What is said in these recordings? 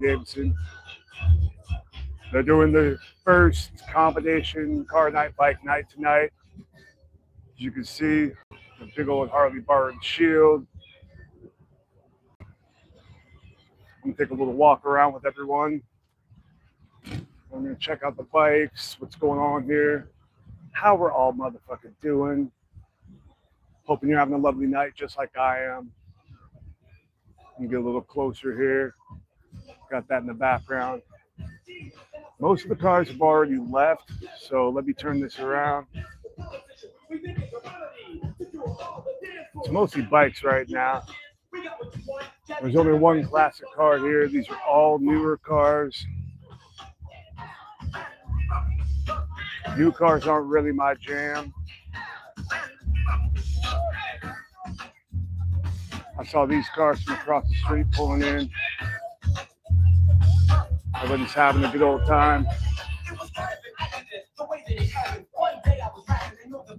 Harley-Davidson. They're doing the first combination car night, bike night tonight. As you can see, the big old Harley bar and shield. I'm gonna take a little walk around with everyone. I'm gonna check out the bikes, what's going on here, how we're all motherfucking doing. Hoping you're having a lovely night just like I am. Let me get a little closer here. Got that in the background. Most of the cars have already left, so let me turn this around. It's mostly bikes right now. There's only one classic car here. These are all newer cars. New cars aren't really my jam. I saw these cars from across the street pulling in. Everybody's having a good old time.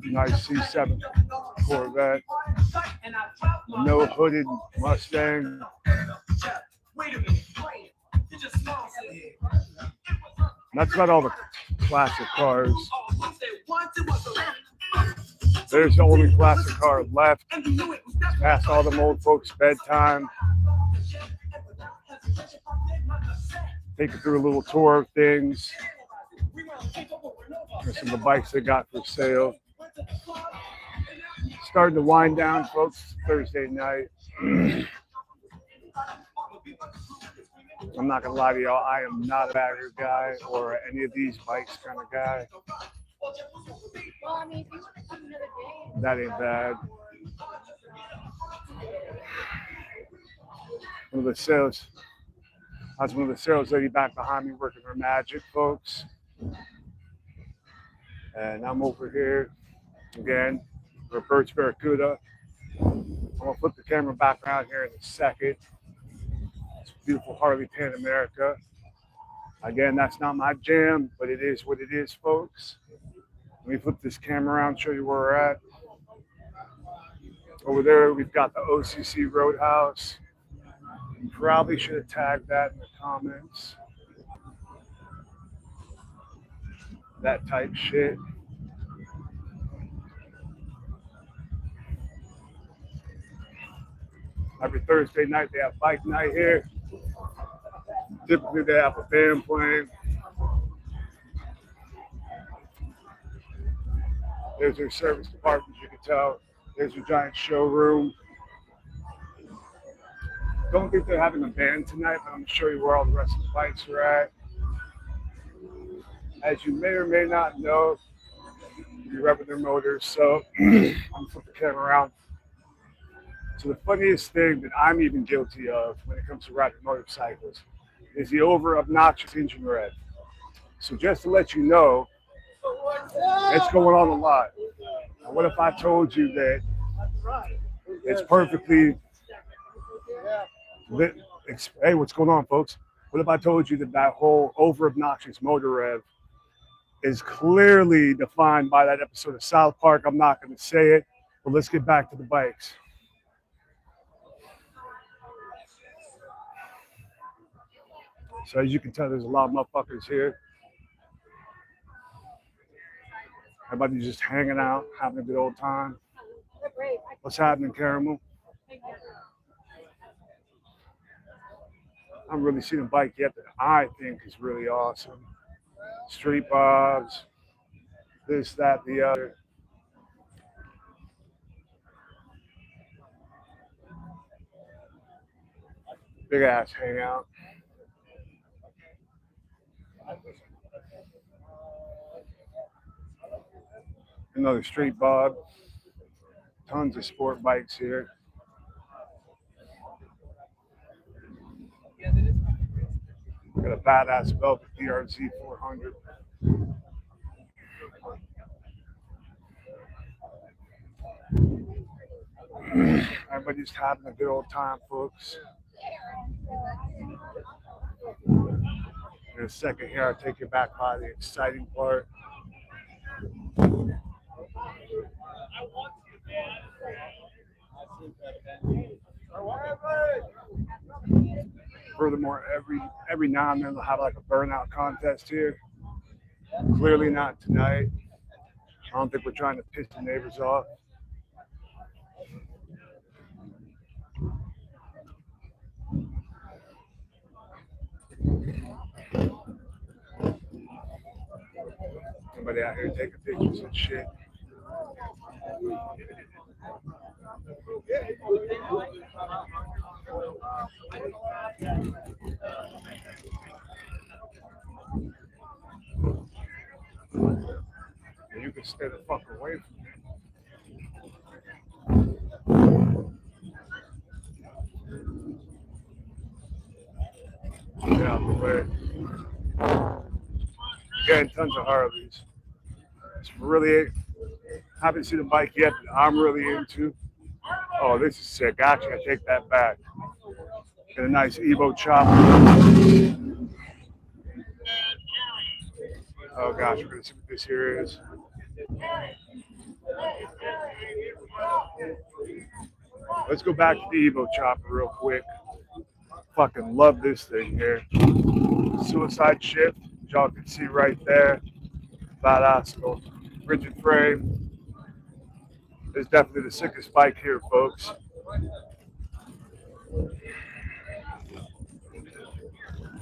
Nice C7 Corvette. No hooded Mustang. That's about all the classic cars. There's the only classic car left. Past all the old folks' bedtime. Take you through a little tour of things. Here's some of the bikes they got for sale. Starting to wind down, folks. Thursday night. I'm not gonna lie to y'all. I am not a bagger guy or any of these bikes kind of guy. That ain't bad. One of the sales. That's one of the sales lady back behind me working her magic, folks. And I'm over here again for Birch Barracuda. I'm gonna flip the camera back around here in a second. It's beautiful Harley Pan America. Again, that's not my jam, but it is what it is, folks. Let me flip this camera around, show you where we're at. Over there, we've got the OCC Roadhouse. You probably should have tagged that in the comments. That type shit. Every Thursday night, they have bike night here. Typically, they have a band playing. There's their service department, you can tell. There's your giant showroom. Don't think they're having a band tonight, but I'm going to show you where all the rest of the bikes are at. As you may or may not know, you're revving their motors, so I'm going to flip the camera around. So the funniest thing that I'm even guilty of when it comes to riding motorcycles is the over obnoxious engine rev. So just to let you know, it's going on a lot. Now, what if I told you that it's perfectly lit? Hey, what's going on, folks? What if I told you that that whole over obnoxious motor rev is clearly defined by that episode of South Park? I'm not going to say it, but let's get back to the bikes. So as you can tell, there's a lot of motherfuckers here. Everybody's just hanging out, having a good old time. What's happening, Caramel? I haven't really seen a bike yet that I think is really awesome. Street bobs, this, that, the other. Big ass hangout. Another street bob. Tons of sport bikes here. Got a badass Velvet DRZ 400. Everybody's having a good old time, folks. In a second here, I'll take you back by the exciting part. Furthermore, every now and then they'll have like a burnout contest here. Clearly not tonight. I don't think we're trying to piss the neighbors off. Somebody out here taking pictures and shit. You can stay the fuck away from me. Get out the way. Getting tons of Harleys. It's really haven't seen a bike yet that I'm really into. Oh, this is sick. Actually, I take that back. Get a nice Evo chopper. Oh gosh, we're gonna see what this here is. Let's go back to the Evo chopper real quick. Fucking love this thing here. Suicide shift, y'all can see right there. Badass little rigid frame. It's definitely the sickest bike here, folks.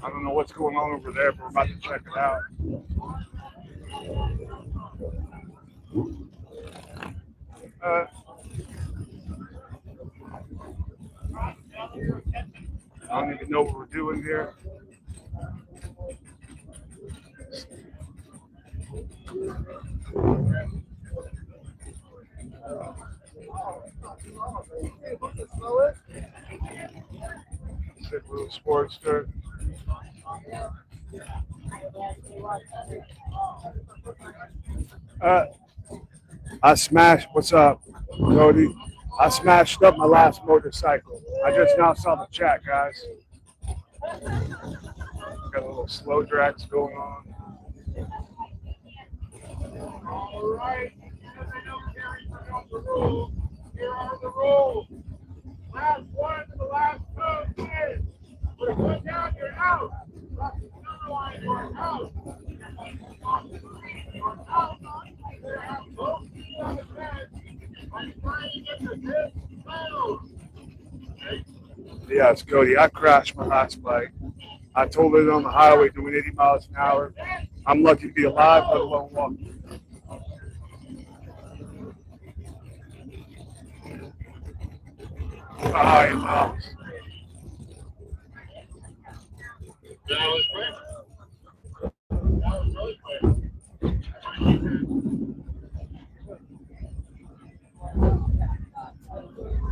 I don't know what's going on over there, but we're about to check it out. I don't even know what we're doing here. Sick little Sportster. I smashed, what's up, Cody? I smashed up my last motorcycle. I just now saw the chat, guys. Got a little slow drags going on. All right, here are the rules. Last one to the last two is we're going down your house. Off the center line, your house. Your house. There have both feet on the bed. Are you trying to get the hip settled? Yes, Cody, I crashed my last bike. I told it on the highway doing 80 miles an hour. I'm lucky to be alive, let alone walking. All right, wow. That was quick. That was really quick.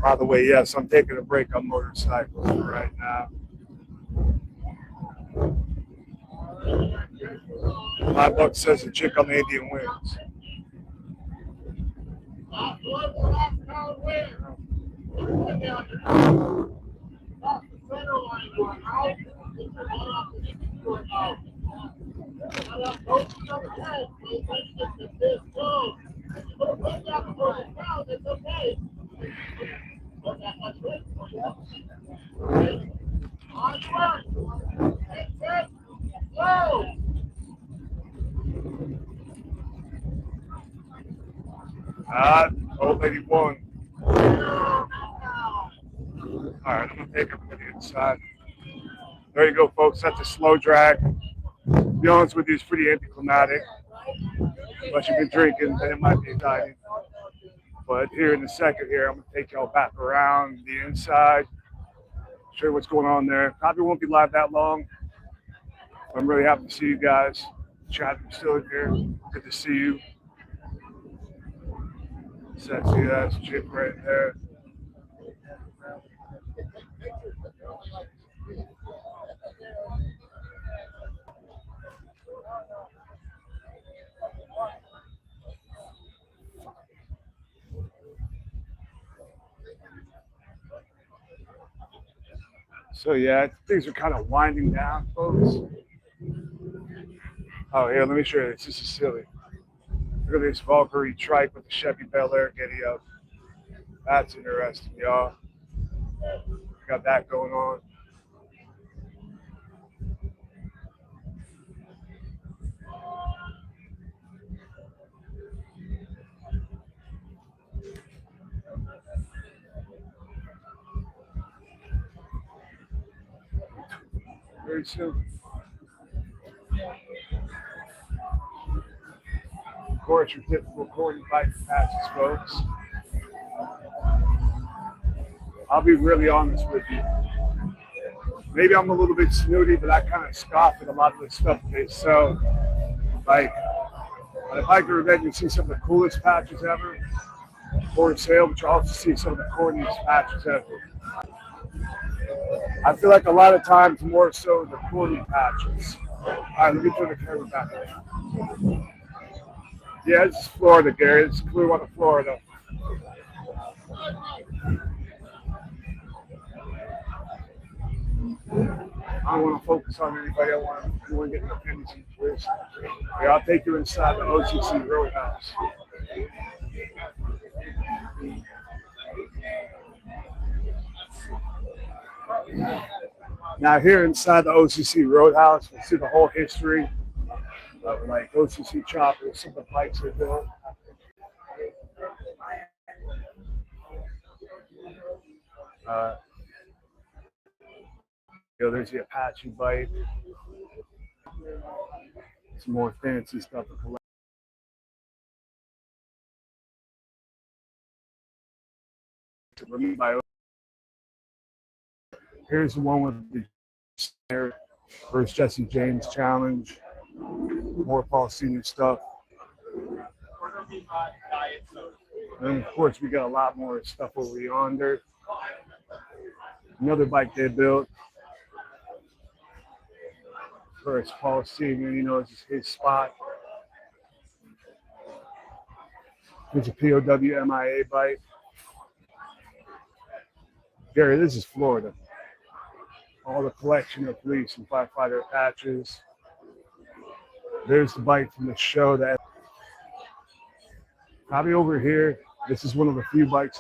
By the way, yes, I'm taking a break on motorcycles right now. My book says the chick on the Indian wins. Last one, the last count wins. Off the center line, your house. Off your house. Both of the head, so when you get to this go, you put a foot down before the crowd, it's okay. But that's good for you. On work. Get set. Go. Old lady won. All right, I'm gonna take him to the inside. There you go, folks. That's a slow drag. To be honest with you, it's pretty anticlimactic. Unless you've been drinking, then it might be exciting. But here in a second here, I'm gonna take y'all back around the inside, show you what's going on there. Probably won't be live that long. I'm really happy to see you guys. Chad, I'm still in here. Good to see you. Sexy ass chick right there. So yeah, things are kind of winding down, folks. Oh, here, let me show you this. This is silly. Look at this Valkyrie trike with the Chevy Bel Air giddy up. That's interesting, y'all. Got that going on. very soon. Of course, your typical corny bike patches, folks. I'll be really honest with you. Maybe I'm a little bit snooty, but I kind of scoff at a lot of the stuff they sell. Like, at a biker event, you see some of the coolest patches ever for sale, but you also see some of the corniest patches ever. I feel like a lot of times more so the corny patches. All right, let me turn the camera back. Yeah, this is Florida, Gary. This is Clearwater, Florida. I don't want to focus on anybody. I want to get an opinion situation. Yeah, I'll take you inside the OCC Roadhouse. Now here inside the OCC Roadhouse, we'll see the whole history of like OCC choppers, some of the bikes they built. There's the Apache bike. Some more fancy stuff to collect. Here's the one with the first Jesse James challenge. More Paul Senior stuff. And of course, we got a lot more stuff over yonder. Another bike they built. First Paul Senior, you know, it's his spot. There's a POW MIA bike. Gary, this is Florida. All the collection of police and firefighter patches. There's the bike from the show that probably over here. This is one of the few bikes